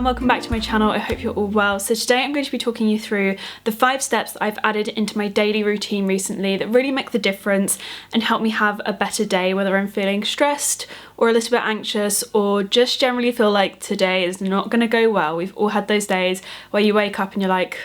and welcome back to my channel. I hope you're all well. So today I'm going to be talking you through the 5 steps that I've added into my daily routine recently that really make the difference and help me have a better day, whether I'm feeling stressed or a little bit anxious or just generally feel like today is not going to go well. We've all had those days where you wake up and you're like,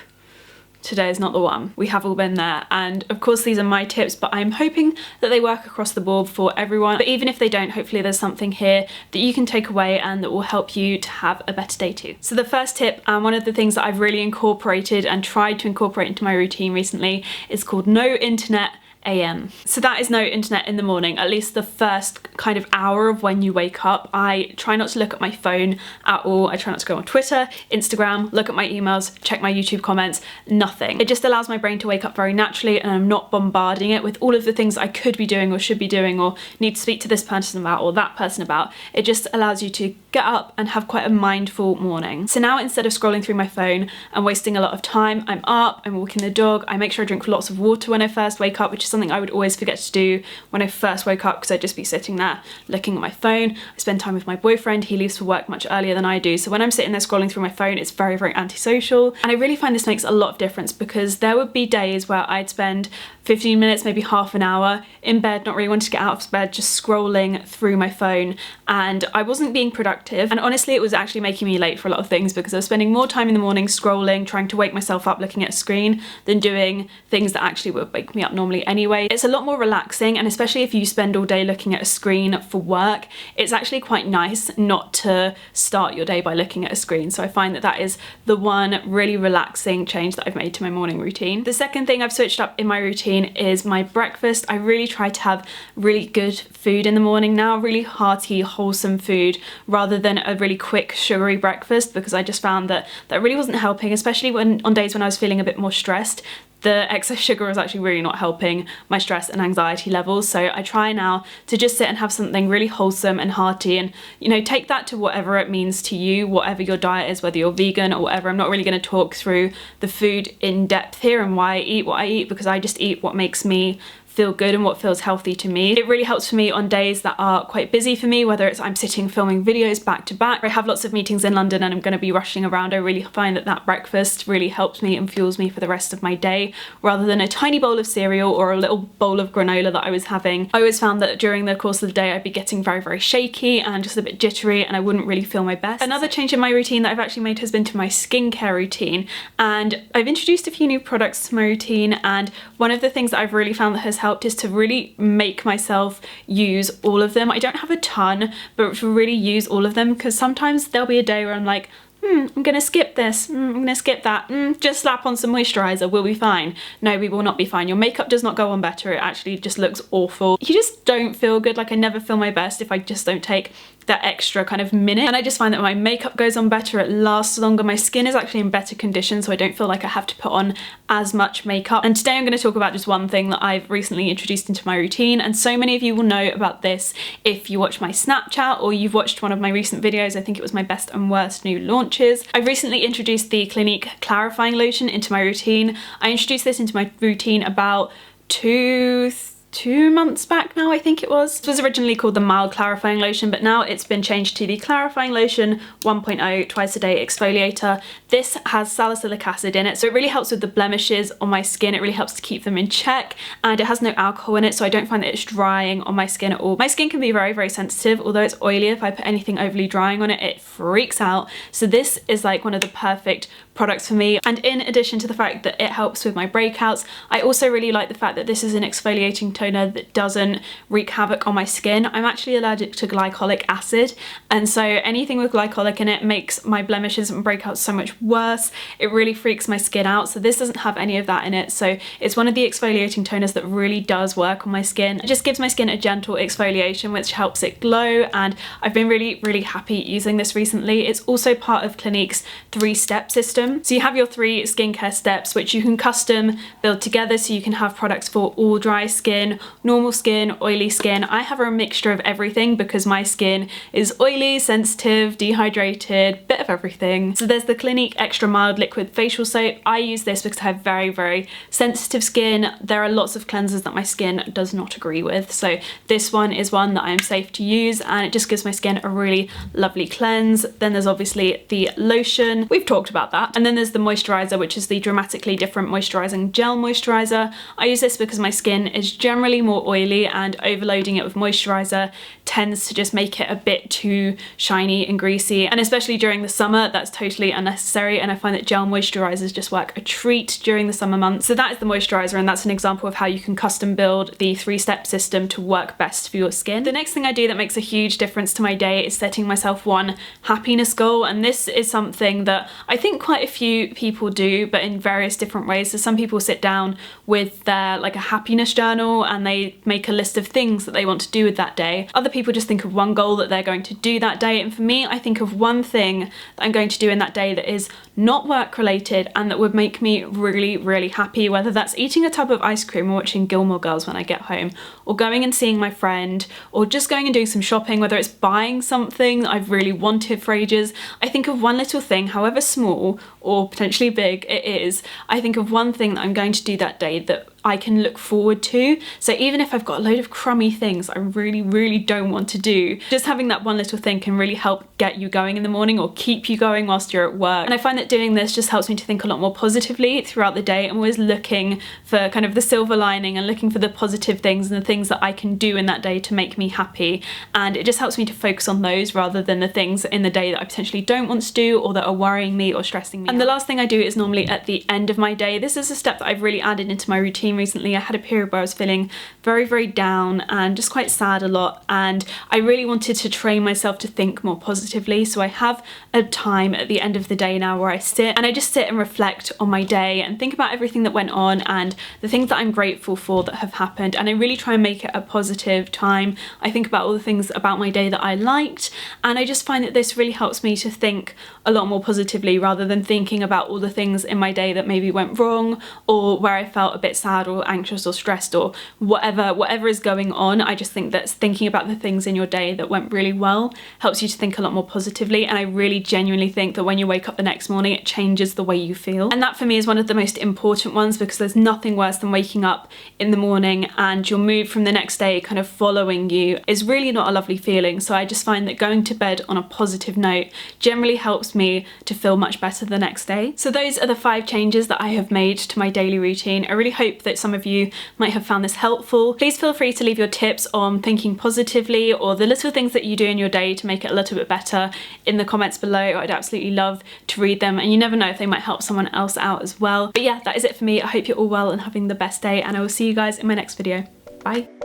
today is not the one. We have all been there, and of course these are my tips, but I'm hoping that they work across the board for everyone. But even if they don't, hopefully there's something here that you can take away and that will help you to have a better day too. So the first tip, and one of the things that I've really incorporated and tried to incorporate into my routine recently, is called no internet AM. So that is no internet in the morning, at least the first kind of hour of when you wake up. I try not to look at my phone at all. I try not to go on Twitter, Instagram, look at my emails, check my YouTube comments, nothing. It just allows my brain to wake up very naturally, and I'm not bombarding it with all of the things I could be doing or should be doing or need to speak to this person about or that person about. It just allows you to get up and have quite a mindful morning. So now instead of scrolling through my phone and wasting a lot of time, I'm up, I'm walking the dog, I make sure I drink lots of water when I first wake up, which is something I would always forget to do when I first woke up because I'd just be sitting there looking at my phone. I spend time with my boyfriend. He leaves for work much earlier than I do, so when I'm sitting there scrolling through my phone, it's very, very antisocial. And I really find this makes a lot of difference because there would be days where I'd spend 15 minutes, maybe half an hour in bed, not really wanting to get out of bed, just scrolling through my phone, and I wasn't being productive. And honestly, it was actually making me late for a lot of things because I was spending more time in the morning scrolling, trying to wake myself up looking at a screen than doing things that actually would wake me up normally anyway. It's a lot more relaxing, and especially if you spend all day looking at a screen for work, it's actually quite nice not to start your day by looking at a screen. So I find that that is the one really relaxing change that I've made to my morning routine. The second thing I've switched up in my routine is my breakfast. I really try to have really good food in the morning now, really hearty, wholesome food rather than a really quick sugary breakfast, because I just found that that really wasn't helping, especially when on days when I was feeling a bit more stressed. The excess sugar was actually really not helping my stress and anxiety levels. So I try now to just sit and have something really wholesome and hearty, and you know, take that to whatever it means to you, whatever your diet is, whether you're vegan or whatever. I'm not really going to talk through the food in depth here and why I eat what I eat, because I just eat what makes me feel good and what feels healthy to me. It really helps for me on days that are quite busy for me, whether it's I'm sitting filming videos back to back, I have lots of meetings in London and I'm going to be rushing around. I really find that that breakfast really helps me and fuels me for the rest of my day, rather than a tiny bowl of cereal or a little bowl of granola that I was having. I always found that during the course of the day I'd be getting very, very shaky and just a bit jittery, and I wouldn't really feel my best. Another change in my routine that I've actually made has been to my skincare routine, and I've introduced a few new products to my routine, and one of the things that I've really found that has helped is to really make myself use all of them. I don't have a ton, but to really use all of them, because sometimes there'll be a day where I'm like, I'm gonna skip this, I'm gonna skip that, just slap on some moisturiser, we'll be fine. No, we will not be fine. Your makeup does not go on better, it actually just looks awful. You just don't feel good. Like, I never feel my best if I just don't take that extra kind of minute, and I just find that my makeup goes on better, it lasts longer, my skin is actually in better condition, so I don't feel like I have to put on as much makeup. And today I'm going to talk about just one thing that I've recently introduced into my routine, and so many of you will know about this if you watch my Snapchat or you've watched one of my recent videos. I think it was my best and worst new launches. I've recently introduced the Clinique clarifying lotion into my routine. I introduced this into my routine about two months back now, I think it was. It was originally called the mild clarifying lotion, but now it's been changed to the clarifying lotion 1.0 twice a day exfoliator. This has salicylic acid in it, so it really helps with the blemishes on my skin. It really helps to keep them in check, and it has no alcohol in it, so I don't find that it's drying on my skin at all. My skin can be very, very sensitive. Although it's oily, if I put anything overly drying on it, it freaks out. So this is like one of the perfect products for me. And in addition to the fact that it helps with my breakouts, I also really like the fact that this is an exfoliating toner that doesn't wreak havoc on my skin. I'm actually allergic to glycolic acid, and so anything with glycolic in it makes my blemishes and breakouts so much worse. It really freaks my skin out, so this doesn't have any of that in it. So it's one of the exfoliating toners that really does work on my skin. It just gives my skin a gentle exfoliation which helps it glow, and I've been really, really happy using this recently. It's also part of Clinique's 3-step system, system. So you have your 3 skincare steps, which you can custom build together, so you can have products for all dry skin, normal skin, oily skin. I have a mixture of everything because my skin is oily, sensitive, dehydrated, bit of everything. So there's the Clinique Extra Mild Liquid Facial Soap. I use this because I have very, very sensitive skin. There are lots of cleansers that my skin does not agree with. So this one is one that I am safe to use, and it just gives my skin a really lovely cleanse. Then there's obviously the lotion. We've talked about that. And then there's the moisturizer, which is the Dramatically Different Moisturizing Gel Moisturizer. I use this because my skin is generally more oily, and overloading it with moisturizer tends to just make it a bit too shiny and greasy. And especially during the summer, that's totally unnecessary. And I find that gel moisturizers just work a treat during the summer months. So that is the moisturizer, and that's an example of how you can custom build the 3-step system to work best for your skin. The next thing I do that makes a huge difference to my day is setting myself one happiness goal. And this is something that I think quite a few people do, but in various different ways. So some people sit down with their like a happiness journal and they make a list of things that they want to do with that day. Other people just think of one goal that they're going to do that day. And for me, I think of one thing that I'm going to do in that day that is not work related and that would make me really, really happy, whether that's eating a tub of ice cream or watching Gilmore Girls when I get home, or going and seeing my friend, or just going and doing some shopping, whether it's buying something that I've really wanted for ages. I think of one little thing, however small or potentially big it is, I think of one thing that I'm going to do that day that I can look forward to. So even if I've got a load of crummy things I really, really don't want to do, just having that one little thing can really help get you going in the morning or keep you going whilst you're at work. And I find that doing this just helps me to think a lot more positively throughout the day. I'm always looking for kind of the silver lining and looking for the positive things and the things that I can do in that day to make me happy. And it just helps me to focus on those rather than the things in the day that I potentially don't want to do or that are worrying me or stressing me. And the last thing I do is normally at the end of my day. This is a step that I've really added into my routine recently. I had a period where I was feeling very, very down and just quite sad a lot, and I really wanted to train myself to think more positively. So I have a time at the end of the day now where I sit and reflect on my day and think about everything that went on and the things that I'm grateful for that have happened, and I really try and make it a positive time. I think about all the things about my day that I liked, and I just find that this really helps me to think a lot more positively rather than thinking about all the things in my day that maybe went wrong or where I felt a bit sad or anxious or stressed or whatever is going on. I just think that thinking about the things in your day that went really well helps you to think a lot more positively, and I really genuinely think that when you wake up the next morning it changes the way you feel. And that for me is one of the most important ones, because there's nothing worse than waking up in the morning and your mood from the next day kind of following you is really not a lovely feeling. So I just find that going to bed on a positive note generally helps me to feel much better the next day. So those are the 5 changes that I have made to my daily routine. I really hope that some of you might have found this helpful. Please feel free to leave your tips on thinking positively or the little things that you do in your day to make it a little bit better in the comments below. I'd absolutely love to read them, and you never know if they might help someone else out as well. But yeah, that is it for me. I hope you're all well and having the best day, and I will see you guys in my next video. Bye.